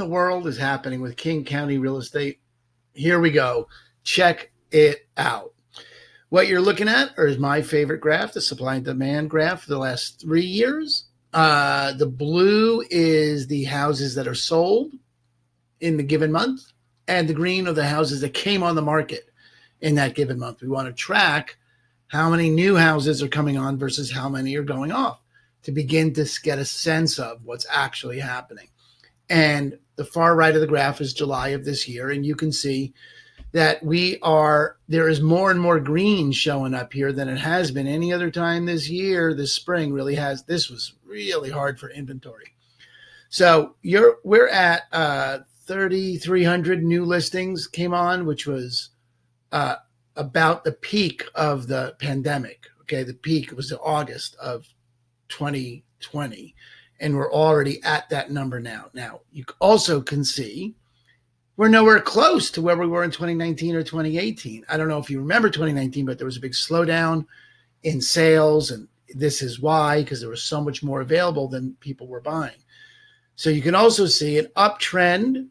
the world is happening with King County real estate? Here we go. Check it out. What you're looking at is my favorite graph, the supply and demand graph for the last 3 years. The blue is the houses that are sold in the given month, and the green are the houses that came on the market in that given month. We want to track how many new houses are coming on versus how many are going off to begin to get a sense of what's actually happening. And the far right of the graph is July of this year, and you can see that there is more and more green showing up here than it has been any other time this year. This spring this was really hard for inventory. So we're at 3,300 new listings came on, which was about the peak of the pandemic. Okay, the peak was in August of 2020, and we're already at that number now. Now, you also can see we're nowhere close to where we were in 2019 or 2018. I don't know if you remember 2019, but there was a big slowdown in sales, and this is why, because there was so much more available than people were buying. So you can also see an uptrend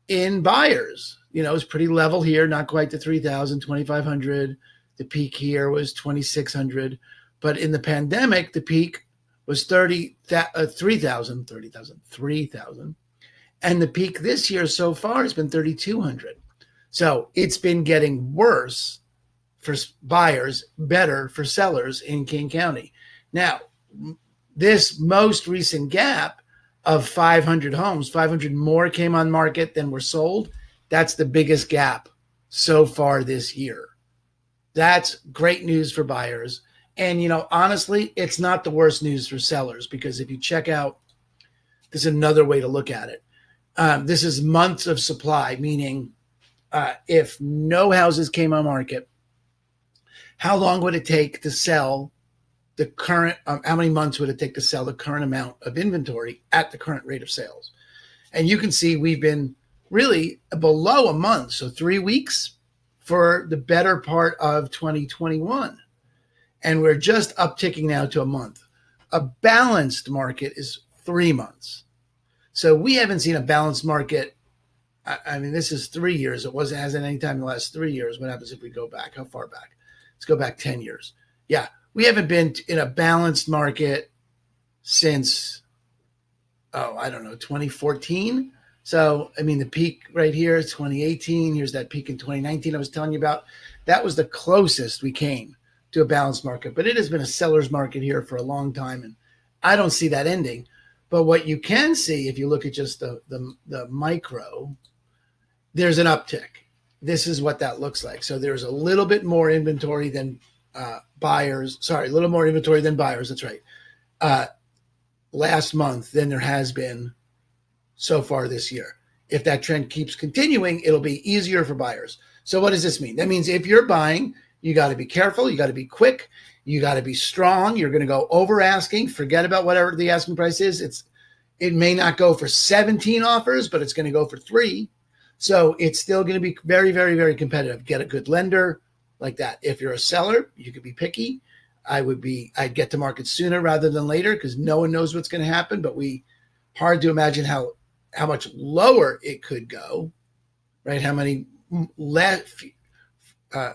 in buyers. It's pretty level here, not quite to 3,000, 2,500. The peak here was 2,600. But in the pandemic, the peak was 3,000. And the peak this year so far has been 3,200. So it's been getting worse for buyers, better for sellers in King County. Now, this most recent gap of 500 homes, 500 more came on market than were sold. That's the biggest gap so far this year. That's great news for buyers. And, honestly, it's not the worst news for sellers, because if you check out, there's another way to look at it. This is months of supply, meaning if no houses came on market, how long would it take to sell the current, how many months would it take to sell the current amount of inventory at the current rate of sales? And you can see we've been really below a month, so 3 weeks for the better part of 2021. And we're just upticking now to a month. A balanced market is 3 months. So we haven't seen a balanced market. I mean, this is 3 years. It hasn't any time in the last 3 years. What happens if we go back? How far back? Let's go back 10 years. Yeah, we haven't been in a balanced market since, 2014. So, the peak right here is 2018. Here's that peak in 2019 I was telling you about. That was the closest we came to a balanced market. But it has been a seller's market here for a long time, and I don't see that ending. But what you can see, if you look at just the micro, there's an uptick. This is what that looks like. So there's a little bit more inventory than buyers. Sorry, a little more inventory than buyers. That's right. Last month than there has been so far this year. If that trend keeps continuing, it'll be easier for buyers. So what does this mean? That means if you're buying, you got to be careful. You got to be quick. You got to be strong. You're going to go over asking. Forget about whatever the asking price is. It may not go for 17 offers, but it's going to go for 3. So it's still going to be very, very, very competitive. Get a good lender like that. If you're a seller, you could be picky. I'd get to market sooner rather than later, because no one knows what's going to happen. But hard to imagine how much lower it could go, right? How many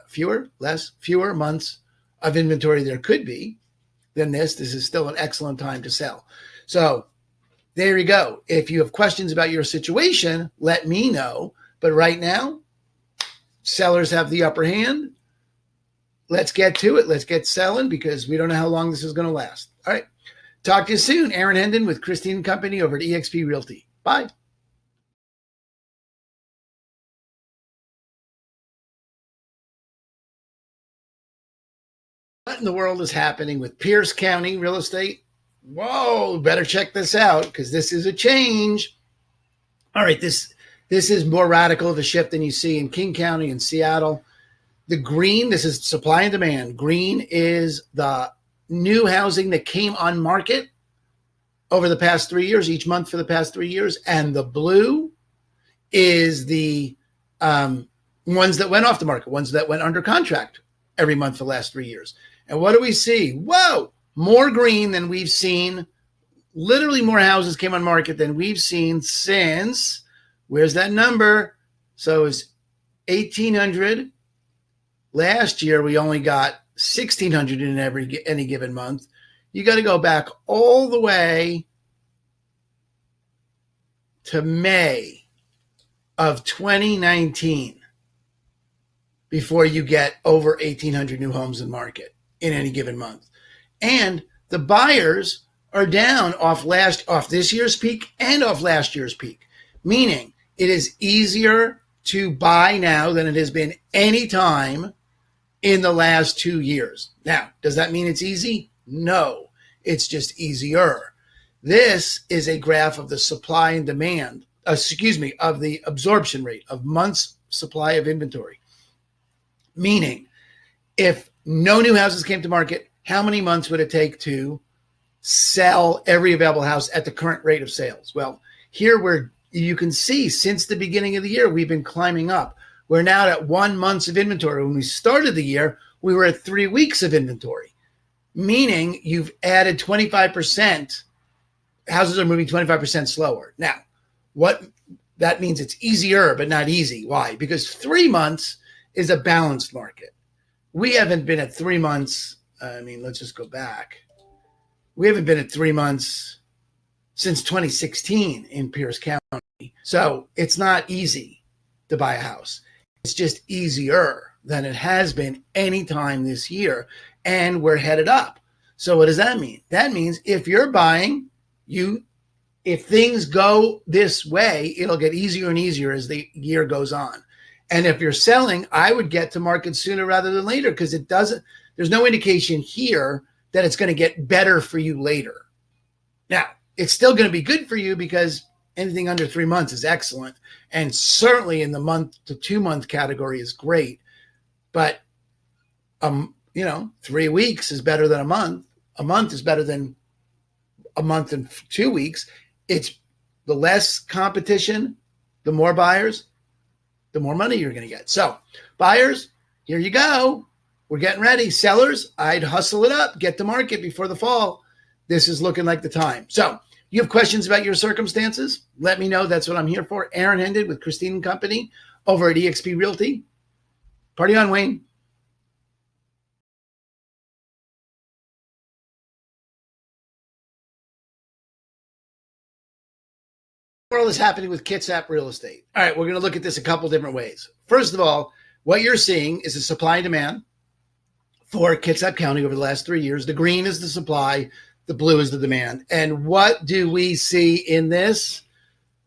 fewer months of inventory there could be than this. This is still an excellent time to sell. So there you go. If you have questions about your situation, let me know. But right now, sellers have the upper hand. Let's get to it. Let's get selling, because we don't know how long this is going to last. All right. Talk to you soon. Aaron Hendon with Christine & Company over at eXp Realty. Bye. What in the world is happening with Pierce County real estate? Whoa, better check this out, because this is a change. All right, this is more radical of a shift than you see in King County and Seattle. The green, this is supply and demand. Green is the new housing that came on market over the past 3 years, each month for the past 3 years. And the blue is the ones that went off the market, ones that went under contract every month for the last 3 years. And what do we see? Whoa, more green than we've seen. Literally more houses came on market than we've seen since Where's that number? So it's 1,800. Last year, we only got 1,600 in any given month. You got to go back all the way to May of 2019 before you get over 1,800 new homes in market in any given month. And the buyers are down off this year's peak and off last year's peak, meaning it is easier to buy now than it has been any time in the last 2 years. Now, does that mean it's easy? No, it's just easier. This is a graph of the supply and demand, of the absorption rate of months supply of inventory. Meaning, if no new houses came to market, how many months would it take to sell every available house at the current rate of sales? Well, here you can see since the beginning of the year, we've been climbing up. We're now at 1 month of inventory. When we started the year, we were at 3 weeks of inventory, meaning you've added 25%. Houses are moving 25% slower. Now, what that means, it's easier, but not easy. Why? Because 3 months is a balanced market. We haven't been at 3 months. Let's just go back. We haven't been at 3 months since 2016 in Pierce County. So it's not easy to buy a house. It's just easier than it has been any time this year. And we're headed up. So what does that mean? That means if you're buying, if things go this way, it'll get easier and easier as the year goes on. And if you're selling, I would get to market sooner rather than later, because there's no indication here that it's going to get better for you later. Now, it's still going to be good for you because anything under 3 months is excellent. And certainly in the month to 2 month category is great. But, 3 weeks is better than a month. A month is better than a month and 2 weeks. It's the less competition, the more buyers, the more money you're going to get. So buyers, here you go. We're getting ready. Sellers, I'd hustle it up, get to market before the fall. This is looking like the time. So you have questions about your circumstances? Let me know. That's what I'm here for. Aaron Hendon with Christine & Company over at eXp Realty. Party on, Wayne. What all is happening with Kitsap real estate? All right, we're going to look at this a couple different ways. First of all, what you're seeing is the supply and demand for Kitsap County over the last 3 years. The green is the supply, the blue is the demand. And what do we see in this?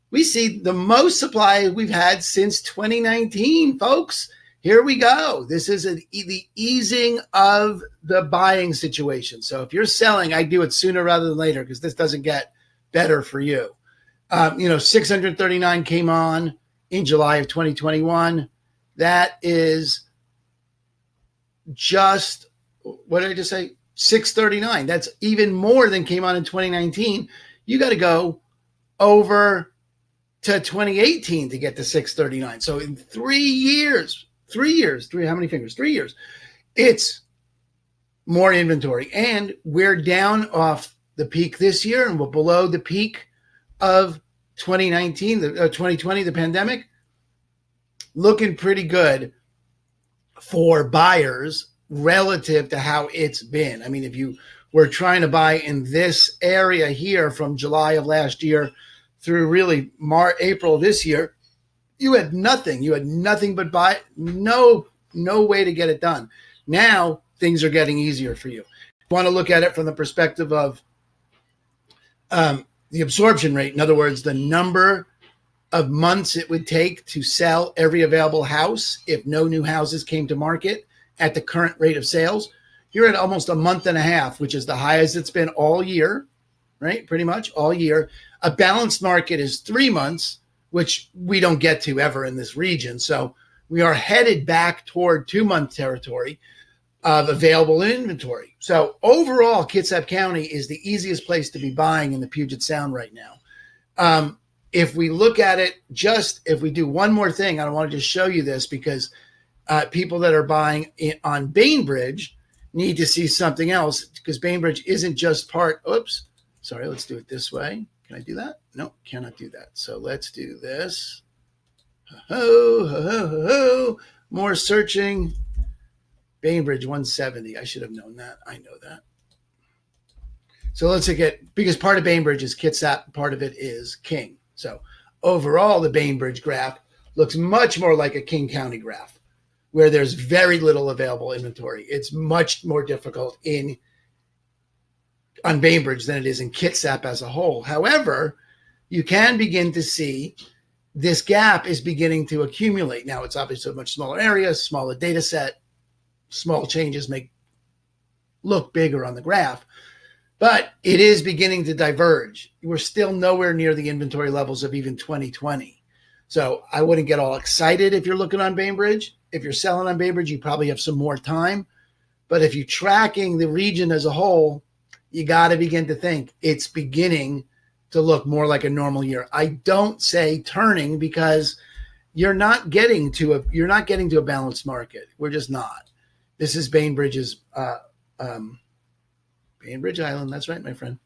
We see the most supply we've had since 2019, folks. Here we go. This is the easing of the buying situation. So if you're selling, I do it sooner rather than later because this doesn't get better for you. 639 came on in July of 2021. That is just, what did I just say? 639. That's even more than came on in 2019. You got to go over to 2018 to get to 639. So in 3 years, how many fingers? 3 years, it's more inventory. And we're down off the peak this year and we're below the peak of 2020, the pandemic. Looking pretty good for buyers relative to how it's been. I mean, if you were trying to buy in this area here from July of last year through really April this year, you had nothing. You had nothing but buy. No way to get it done. Now things are getting easier for you. You want to look at it from the perspective of the absorption rate. In other words, the number of months it would take to sell every available house if no new houses came to market at the current rate of sales. You're at almost a month and a half, which is the highest it's been all year, right? Pretty much all year. A balanced market is 3 months, which we don't get to ever in this region. So we are headed back toward 2 month territory of available inventory. So overall, Kitsap County is the easiest place to be buying in the Puget Sound right now. If we look at it, if we do one more thing, I want to just show you this because people that are buying on Bainbridge need to see something else because Bainbridge isn't just let's do it this way. Can I do that? No, cannot do that. So let's do this. More searching. Bainbridge 170. I should have known that. I know that. So let's look at, because part of Bainbridge is Kitsap, part of it is King. So overall, the Bainbridge graph looks much more like a King County graph, where there's very little available inventory. It's much more difficult on Bainbridge than it is in Kitsap as a whole. However, you can begin to see this gap is beginning to accumulate. Now, it's obviously a much smaller area, smaller data set. Small changes look bigger on the graph, but it is beginning to diverge. We're still nowhere near the inventory levels of even 2020. So I wouldn't get all excited if you're looking on Bainbridge. If you're selling on Bainbridge, you probably have some more time. But if you're tracking the region as a whole, you got to begin to think it's beginning to look more like a normal year. I don't say turning, because you're not getting to a balanced market. We're just not. This is Bainbridge's Bainbridge Island. That's right, my friend.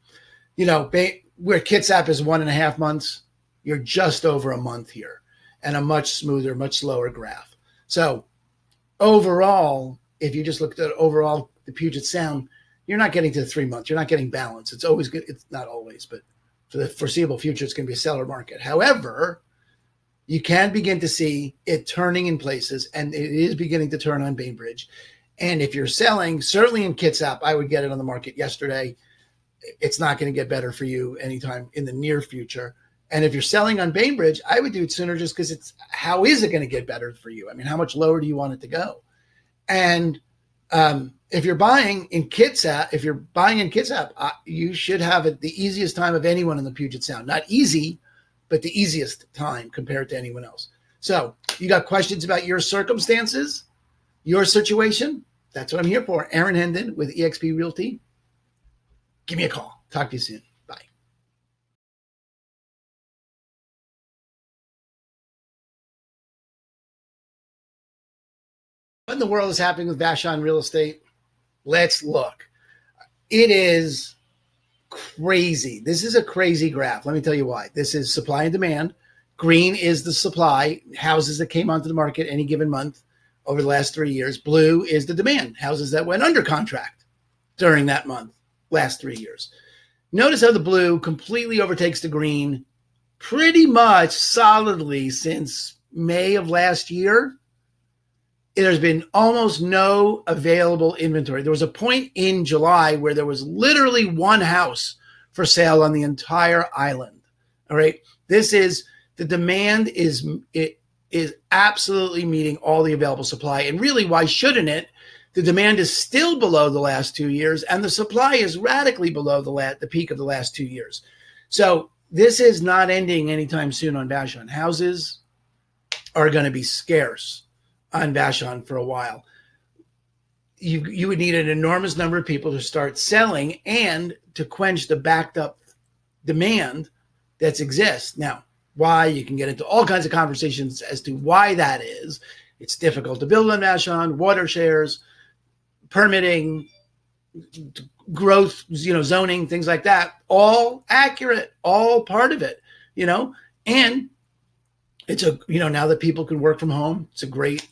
Where Kitsap is 1.5 months, you're just over a month here, and a much smoother, much slower graph. So overall, if you just looked at overall the Puget Sound, you're not getting to 3 months. You're not getting balance. It's always good. It's not always, but for the foreseeable future, it's going to be a seller market. However, you can begin to see it turning in places, and it is beginning to turn on Bainbridge. And if you're selling, certainly in Kitsap, I would get it on the market yesterday. It's not going to get better for you anytime in the near future. And if you're selling on Bainbridge, I would do it sooner, just because how is it going to get better for you? I mean, how much lower do you want it to go? And if you're buying in Kitsap, you should have it the easiest time of anyone in the Puget Sound. Not easy, but the easiest time compared to anyone else. So you got questions about your circumstances, your situation? That's what I'm here for. Aaron Hendon with eXp Realty. Give me a call. Talk to you soon. Bye. What in the world is happening with Vashon Real Estate? Let's look. It is crazy. This is a crazy graph. Let me tell you why. This is supply and demand. Green is the supply, houses that came onto the market any given month over the last 3 years. Blue is the demand, houses that went under contract during that month, last 3 years. Notice how the blue completely overtakes the green pretty much solidly since May of last year. There's been almost no available inventory. There was a point in July where there was literally one house for sale on the entire island. All right. The demand is absolutely meeting all the available supply. And really, why shouldn't it? The demand is still below the last 2 years, and the supply is radically below the peak of the last 2 years. So this is not ending anytime soon on Vashon. Houses are going to be scarce on Vashon for a while. You would need an enormous number of people to start selling and to quench the backed up demand that exists. Now, why? You can get into all kinds of conversations as to why that is. It's difficult to build on Vashon, water shares, permitting, growth, zoning, things like that. All accurate, all part of it, and it's now that people can work from home, it's a great,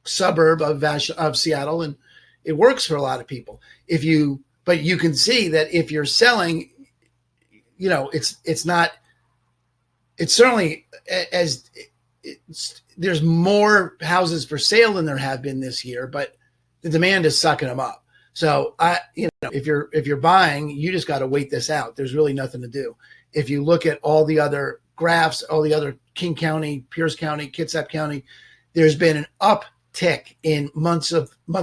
suburb of Seattle, and it works for a lot of people. But you can see that if you're selling, it's certainly there's more houses for sale than there have been this year, but the demand is sucking them up. So if you're buying, you just got to wait this out. There's really nothing to do. If you look at all the other graphs, all the other King County, Pierce County, Kitsap County, there's been an uptick in month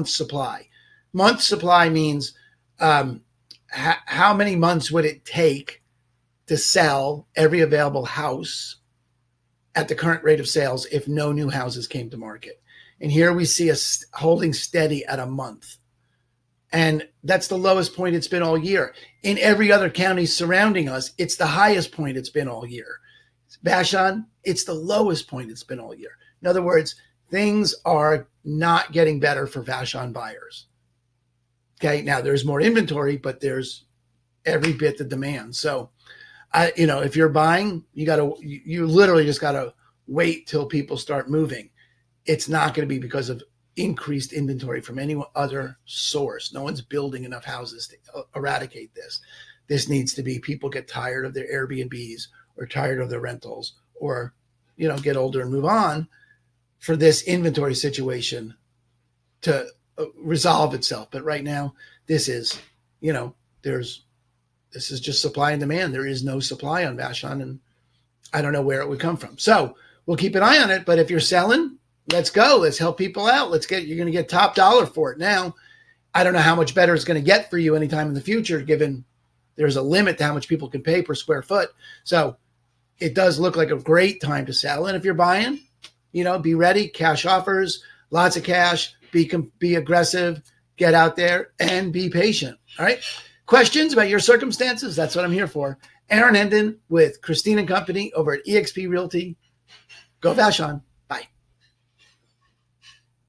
supply. Month supply means how many months would it take to sell every available house at the current rate of sales if no new houses came to market. And here we see us holding steady at a month. And that's the lowest point it's been all year. In every other county surrounding us, it's the highest point it's been all year. Vashon, it's the lowest point it's been all year. In other words, things are not getting better for Vashon buyers. Okay, now there's more inventory, but there's every bit the demand. So if you're buying, you literally just got to wait till people start moving. It's not going to be because of increased inventory from any other source. No one's building enough houses to eradicate this. This needs to be people get tired of their Airbnbs or tired of their rentals or, get older and move on for this inventory situation to resolve itself. But right now, this is, this is just supply and demand. There is no supply on Vashon, and I don't know where it would come from. So we'll keep an eye on it. But if you're selling, let's go. Let's help people out. You're going to get top dollar for it now. I don't know how much better it's going to get for you anytime in the future, given there's a limit to how much people can pay per square foot. So it does look like a great time to sell. And if you're buying, be ready. Cash offers, lots of cash, be aggressive, get out there and be patient. All right. Questions about your circumstances? That's what I'm here for. Aaron Hendon with Christine and Company over at eXp Realty. Go Vashon.